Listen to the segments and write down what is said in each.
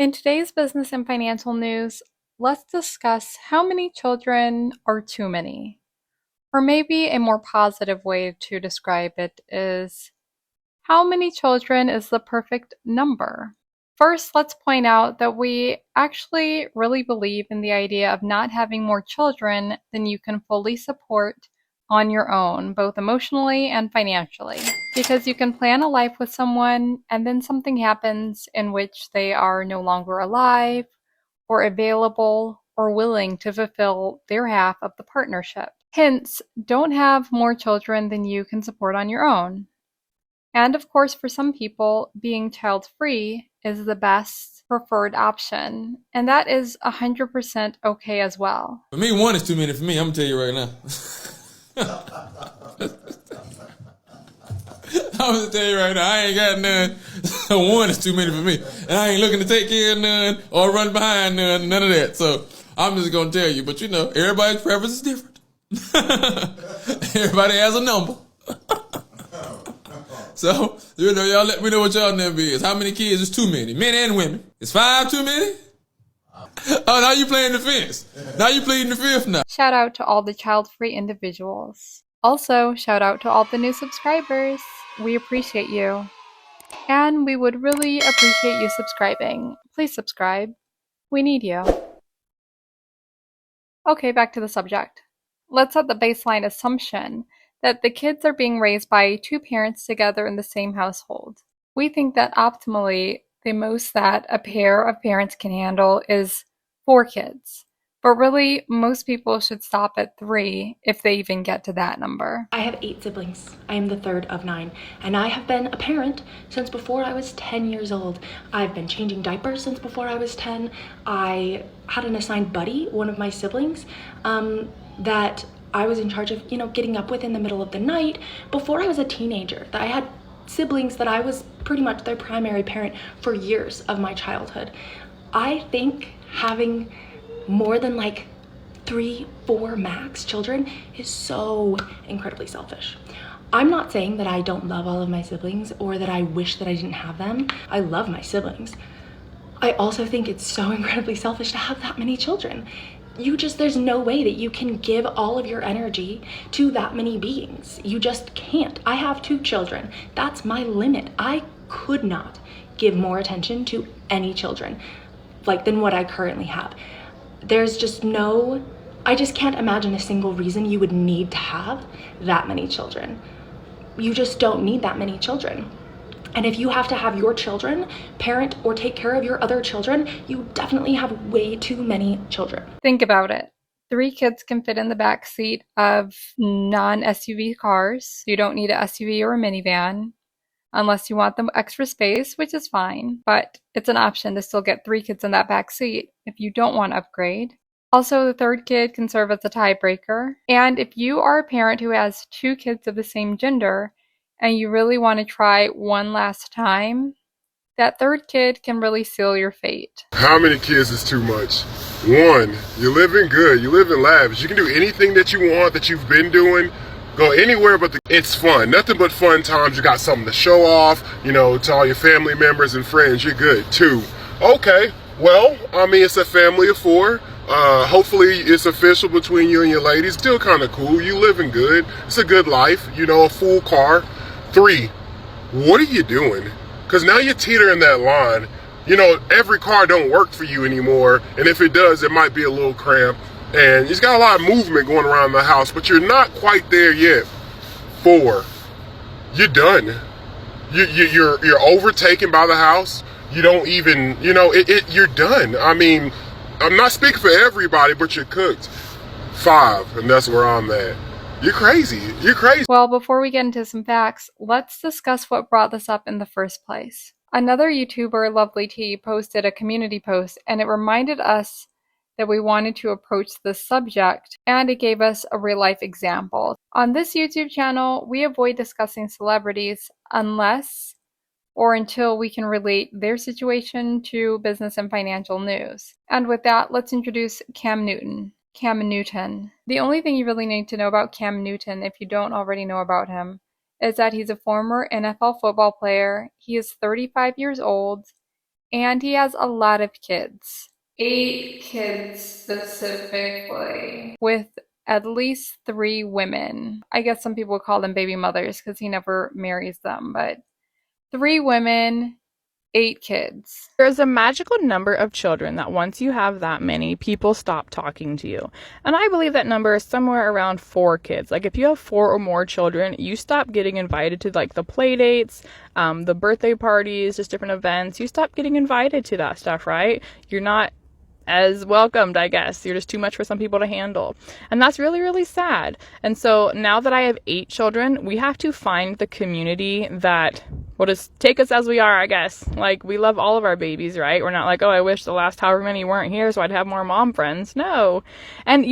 In today's business and financial news, let's discuss how many children are too many. Or maybe a more positive way to describe it is how many children is the perfect number? First, let's point out that we actually really believe in the idea of not having more children than you can fully support on your own, both emotionally and financially. Because you can plan a life with someone and then something happens in which they are no longer alive or available or willing to fulfill their half of the partnership. Hence, don't have more children than you can support on your own. And of course, for some people, being child-free is the best preferred option, and that is 100% okay as well. For me, one is too many for me. I'm gonna tell you right now. I'm gonna tell you right now, I ain't got none. One is too many for me, and I ain't looking to take care of none or run behind none of that. So I'm just gonna tell you. But everybody's preference is different. Everybody has a number. So, y'all let me know what y'all number is. How many kids is too many? Men and women. Is 5 too many? Oh, now you playing defense. Now you pleading the fifth now. Shout out to all the child-free individuals. Also, shout out to all the new subscribers. We appreciate you. And we would really appreciate you subscribing. Please subscribe. We need you. Okay, back to the subject. Let's set the baseline assumption that the kids are being raised by two parents together in the same household. We think that optimally, the most that a pair of parents can handle is 4 kids. But really, most people should stop at 3 if they even get to that number. I have 8 siblings. I am the third of 9, and I have been a parent since before I was 10 years old. I've been changing diapers since before I was 10. I had an assigned buddy, one of my siblings, that I was in charge of, getting up with in the middle of the night before I was a teenager. That I had siblings that I was pretty much their primary parent for years of my childhood. I think having more than 3, 4 max children is so incredibly selfish. I'm not saying that I don't love all of my siblings or that I wish that I didn't have them. I love my siblings. I also think it's so incredibly selfish to have that many children. There's no way that you can give all of your energy to that many beings. You just can't. I have 2 children. That's my limit. I could not give more attention to any children than what I currently have. There's just I just can't imagine a single reason you would need to have that many children. You just don't need that many children. And if you have to have your children parent or take care of your other children, you definitely have way too many children. Think about it. 3 kids can fit in the back seat of non-SUV cars. You don't need an SUV or a minivan unless you want the extra space, which is fine. But it's an option to still get 3 kids in that back seat if you don't want to upgrade. Also, the 3rd kid can serve as a tiebreaker. And if you are a parent who has 2 kids of the same gender, and you really want to try one last time, that 3rd kid can really seal your fate. How many kids is too much? 1, you're living good, you live in lavish. You can do anything that you want, that you've been doing. Go anywhere but it's fun. Nothing but fun times. You got something to show off, to all your family members and friends. You're good. 2, okay, well, it's a family of 4. Hopefully it's official between you and your ladies. Still kind of cool. You living good. It's a good life. A full car. 3, what are you doing? Because now you're teetering that line. Every car don't work for you anymore. And if it does, it might be a little cramped. And you've got a lot of movement going around the house, but you're not quite there yet. 4, you're done. You're overtaken by the house. You don't even, you're done. I'm not speaking for everybody, but you're cooked. 5, and that's where I'm at. You're crazy. You're crazy. Well, before we get into some facts, let's discuss what brought this up in the first place. Another YouTuber, Lovely T, posted a community post, and it reminded us that we wanted to approach this subject, and it gave us a real-life example. On this YouTube channel, we avoid discussing celebrities unless or until we can relate their situation to business and financial news. And with that, let's introduce Cam Newton. Cam Newton. The only thing you really need to know about Cam Newton, if you don't already know about him, is that he's a former NFL football player. He is 35 years old, and he has a lot of kids. 8 kids specifically, with at least 3 women. I guess some people would call them baby mothers because he never marries them, but 3 women, 8 kids. There's a magical number of children that once you have that many, people stop talking to you. And I believe that number is somewhere around 4 kids. Like if you have 4 or more children, you stop getting invited to like the play dates, the birthday parties, just different events. You stop getting invited to that stuff, right? You're not as welcomed, I guess. You're just too much for some people to handle. And that's really, really sad. And so now that I have 8 children, we have to find the community that will just take us as we are, I guess. Like, we love all of our babies, right? We're not like, oh, I wish the last however many weren't here so I'd have more mom friends. No. And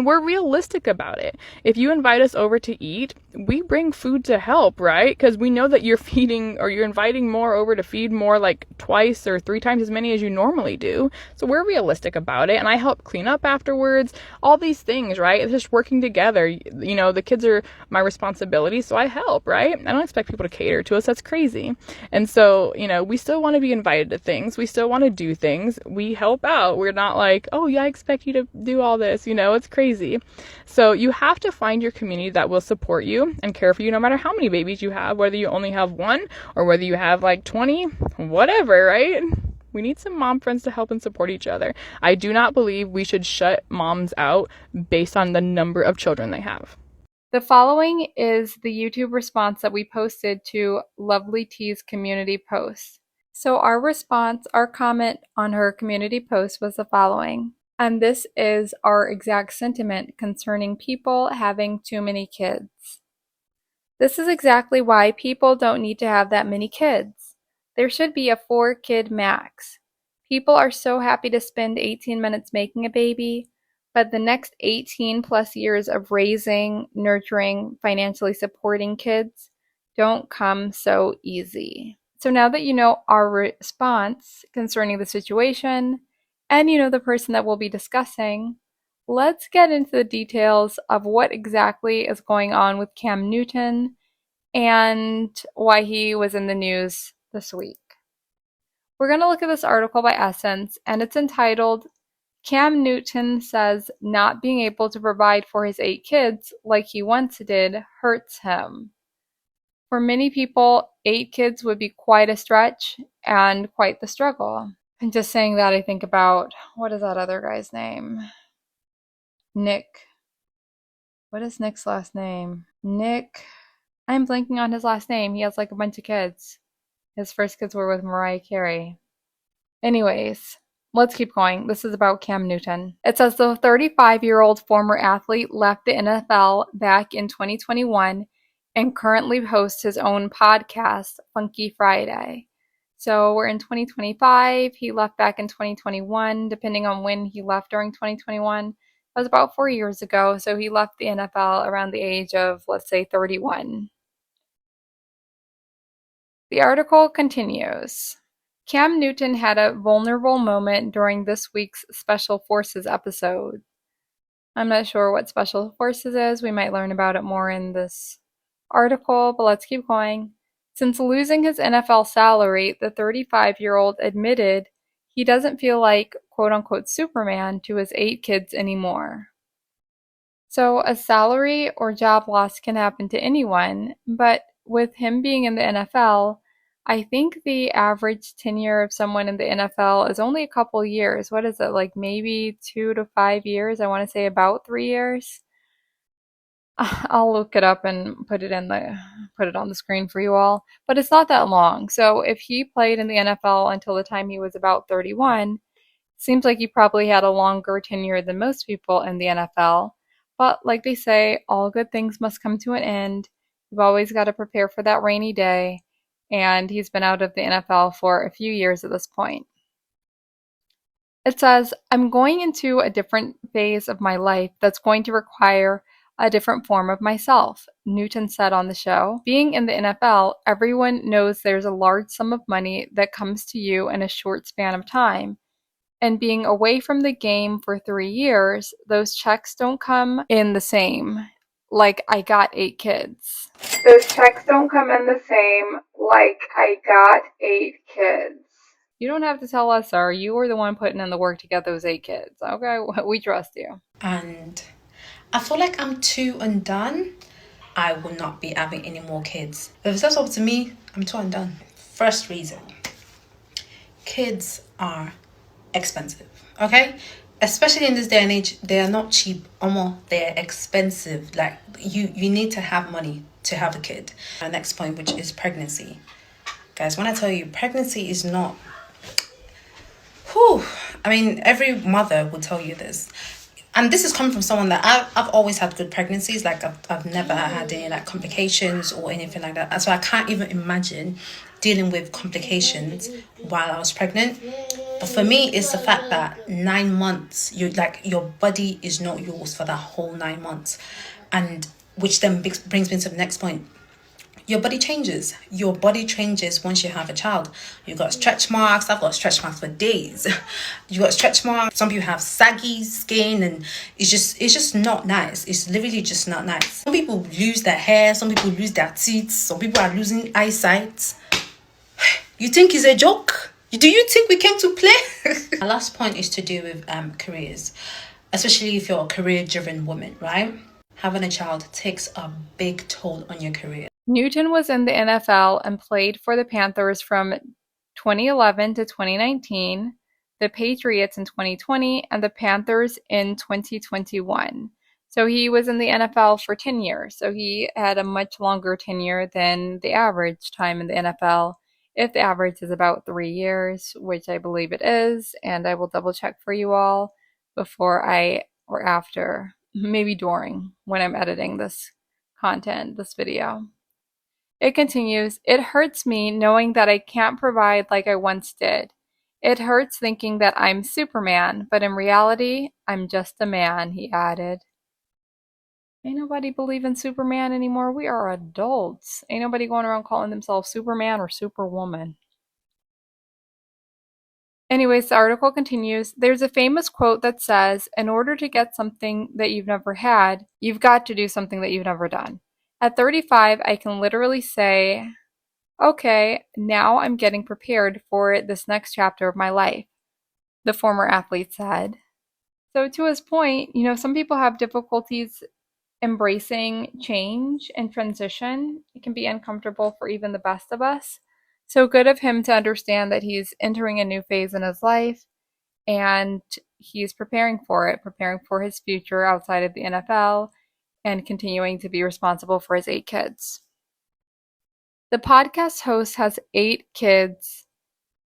we're realistic about it. If you invite us over to eat, we bring food to help, right? Because we know that you're feeding or you're inviting more over to feed more, like twice or 3 times as many as you normally do. So we're realistic about it. And I help clean up afterwards, all these things, right? It's just working together. You know, the kids are my responsibility, so I help, right? I don't expect people to cater to us. That's crazy. And so, you know, we still want to be invited to things. We still want to do things. We help out. We're not like, oh yeah, I expect you to do all this. You know, it's crazy. So you have to find your community that will support you and care for you no matter how many babies you have, whether you only have 1 or whether you have like 20, whatever, right? We need some mom friends to help and support each other. I do not believe we should shut moms out based on the number of children they have. The following is the YouTube response that we posted to Lovely T's community post. So our comment on her community post was the following. And this is our exact sentiment concerning people having too many kids. This is exactly why people don't need to have that many kids. There should be a 4-kid max. People are so happy to spend 18 minutes making a baby, but the next 18 plus years of raising, nurturing, financially supporting kids don't come so easy. So now that you know our response concerning the situation, and you know the person that we'll be discussing, let's get into the details of what exactly is going on with Cam Newton and why he was in the news this week. We're going to look at this article by Essence, and it's entitled, Cam Newton says not being able to provide for his 8 kids like he once did hurts him. For many people, 8 kids would be quite a stretch and quite the struggle. And just saying that, I think about, what is that other guy's name? Nick. What is Nick's last name? Nick. I'm blanking on his last name. He has like a bunch of kids. His first kids were with Mariah Carey. Anyways, let's keep going. This is about Cam Newton. It says the 35-year-old former athlete left the NFL back in 2021 and currently hosts his own podcast, Funky Friday. So we're in 2025. He left back in 2021, depending on when he left during 2021. That was about 4 years ago. So he left the NFL around the age of, let's say, 31. The article continues. Cam Newton had a vulnerable moment during this week's Special Forces episode. I'm not sure what Special Forces is. We might learn about it more in this article, but let's keep going. Since losing his NFL salary, the 35-year-old admitted he doesn't feel like quote-unquote Superman to his 8 kids anymore. So a salary or job loss can happen to anyone, but with him being in the NFL, I think the average tenure of someone in the NFL is only a couple years. What is it, like maybe 2 to 5 years? I want to say about 3 years. I'll look it up and put it on the screen for you all. But it's not that long. So if he played in the NFL until the time he was about 31, seems like he probably had a longer tenure than most people in the NFL. But like they say, all good things must come to an end. You've always got to prepare for that rainy day. And he's been out of the NFL for a few years at this point. It says, I'm going into a different phase of my life that's going to require a different form of myself, Newton said on the show. Being in the NFL, everyone knows there's a large sum of money that comes to you in a short span of time. And being away from the game for 3 years, those checks don't come in the same. Like I got 8 kids. Those checks don't come in the same like I got 8 kids. You don't have to tell us, sir. You were the one putting in the work to get those 8 kids. Okay, we trust you. And I feel like I'm too undone. I will not be having any more kids. If that's up to me, I'm too undone. First reason, kids are expensive, okay? Especially in this day and age, they are not cheap. They're expensive. Like, you need to have money to have a kid. Our next point, which is pregnancy. Guys, when I tell you, pregnancy is not... Whew, I mean, every mother will tell you this. And this is coming from someone that I've always had good pregnancies. Like, I've never had any like complications or anything like that. And so I can't even imagine dealing with complications while I was pregnant. But for me, it's the fact that 9 months, your body is not yours for that whole 9 months. And which then brings me to the next point. Your body changes. Your body changes once you have a child. You've got stretch marks. I've got stretch marks for days. You got stretch marks. Some people have saggy skin, and it's just not nice. It's literally just not nice. Some people lose their hair. Some people lose their teeth. Some people are losing eyesight. You think it's a joke? Do you think we came to play? My last point is to do with careers, especially if you're a career-driven woman, right? Having a child takes a big toll on your career. Newton was in the NFL and played for the Panthers from 2011 to 2019, the Patriots in 2020, and the Panthers in 2021. So he was in the NFL for 10 years. So he had a much longer tenure than the average time in the NFL. If the average is about 3 years, which I believe it is, and I will double check for you all before or after, maybe during, when I'm editing this content, this video. It continues, "It hurts me knowing that I can't provide like I once did. It hurts thinking that I'm Superman, but in reality, I'm just a man," he added. Ain't nobody believe in Superman anymore. We are adults. Ain't nobody going around calling themselves Superman or Superwoman. Anyways, the article continues, "There's a famous quote that says, in order to get something that you've never had, you've got to do something that you've never done. At 35, I can literally say, okay, now I'm getting prepared for this next chapter of my life," the former athlete said. So to his point, some people have difficulties embracing change and transition. It can be uncomfortable for even the best of us. So good of him to understand that he's entering a new phase in his life and he's preparing for it, preparing for his future outside of the NFL and continuing to be responsible for his 8 kids. The podcast host has 8 kids,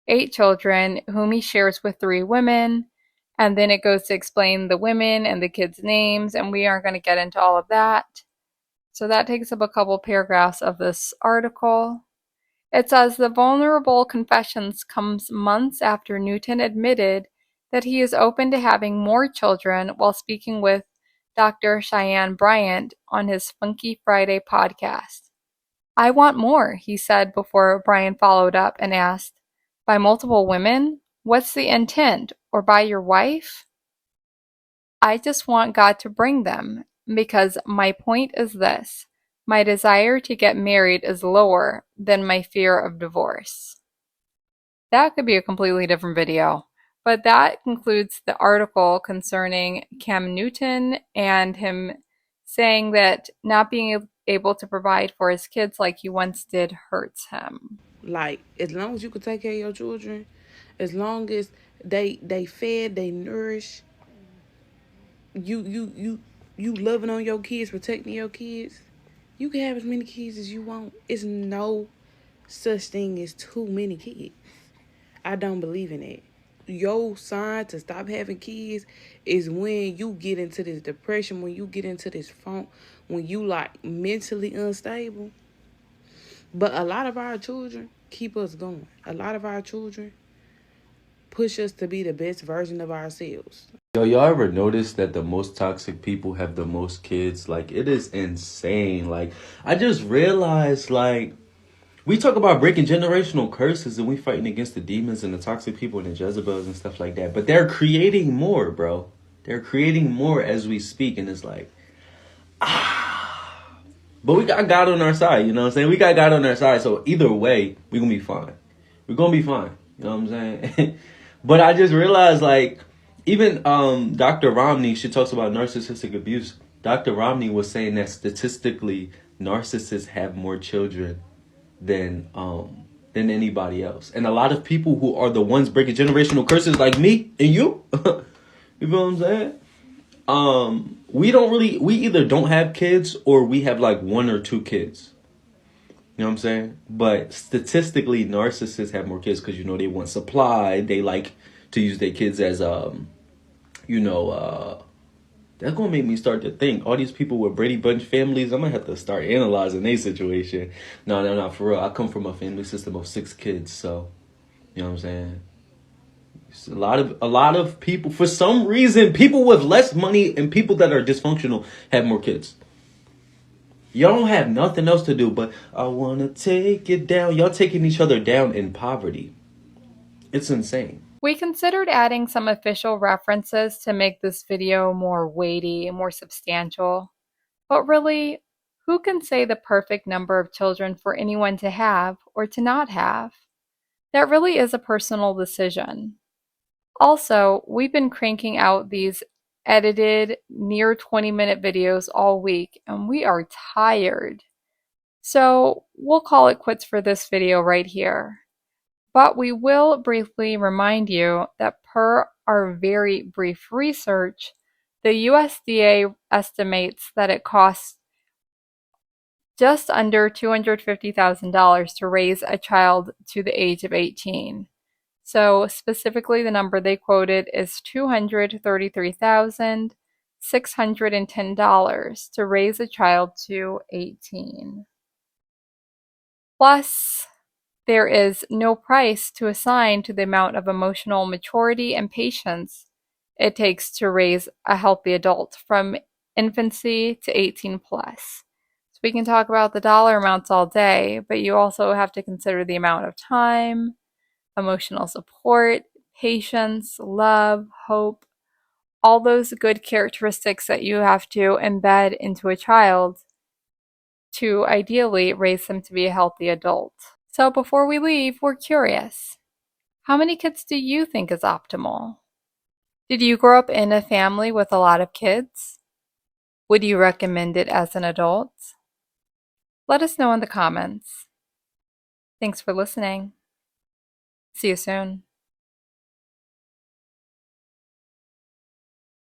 8 children, whom he shares with 3 women, and then it goes to explain the women and the kids' names, and we aren't going to get into all of that. So that takes up a couple paragraphs of this article. It says, "The vulnerable confessions comes months after Newton admitted that he is open to having more children while speaking with Dr. Cheyenne Bryant on his Funky Friday podcast. I want more," he said before Bryant followed up and asked, "By multiple women? What's the intent? Or by your wife?" "I just want God to bring them, because my point is this. My desire to get married is lower than my fear of divorce." That could be a completely different video. But that concludes the article concerning Cam Newton and him saying that not being able to provide for his kids like he once did hurts him. Like, as long as you can take care of your children, as long as they fed, they nourish, you loving on your kids, protecting your kids, you can have as many kids as you want. It's no such thing as too many kids. I don't believe in it. Your sign to stop having kids is when you get into this depression, when you get into this funk, when you like mentally unstable. But a lot of our children keep us going. A lot of our children push us to be the best version of ourselves. Yo, y'all ever notice that the most toxic people have the most kids? Like, it is insane. Like, I just realized, like, we talk about breaking generational curses and we fighting against the demons and the toxic people and the Jezebels and stuff like that. But they're creating more, bro. They're creating more as we speak. And it's like, But we got God on our side, you know what I'm saying? We got God on our side. So either way, we're going to be fine. We're going to be fine. You know what I'm saying? But I just realized, like, even Dr. Romney, she talks about narcissistic abuse. Dr. Romney was saying that statistically, narcissists have more children than anybody else. And a lot of people who are the ones breaking generational curses, like me and you, you feel what I'm saying? We either don't have kids or we have like one or two kids. You know what I'm saying? But statistically, narcissists have more kids because, you know, they want supply. They like to use their kids as, you know, that's going to make me start to think. All these people with Brady Bunch families, I'm going to have to start analyzing their situation. No, for real. I come from a family system of 6 kids, so, you know what I'm saying? It's a lot of people, for some reason, people with less money and people that are dysfunctional have more kids. Y'all don't have nothing else to do, but I want to take it down. Y'all taking each other down in poverty. It's insane. We considered adding some official references to make this video more weighty and more substantial. But really, who can say the perfect number of children for anyone to have or to not have? That really is a personal decision. Also, we've been cranking out these edited, near 20-minute videos all week, and we are tired. So we'll call it quits for this video right here. But we will briefly remind you that per our very brief research, the USDA estimates that it costs just under $250,000 to raise a child to the age of 18. So specifically, the number they quoted is $233,610 to raise a child to 18. Plus, there is no price to assign to the amount of emotional maturity and patience it takes to raise a healthy adult from infancy to 18 plus. So we can talk about the dollar amounts all day, but you also have to consider the amount of time, emotional support, patience, love, hope, all those good characteristics that you have to embed into a child to ideally raise them to be a healthy adult. So before we leave, we're curious. How many kids do you think is optimal? Did you grow up in a family with a lot of kids? Would you recommend it as an adult? Let us know in the comments. Thanks for listening. See you soon.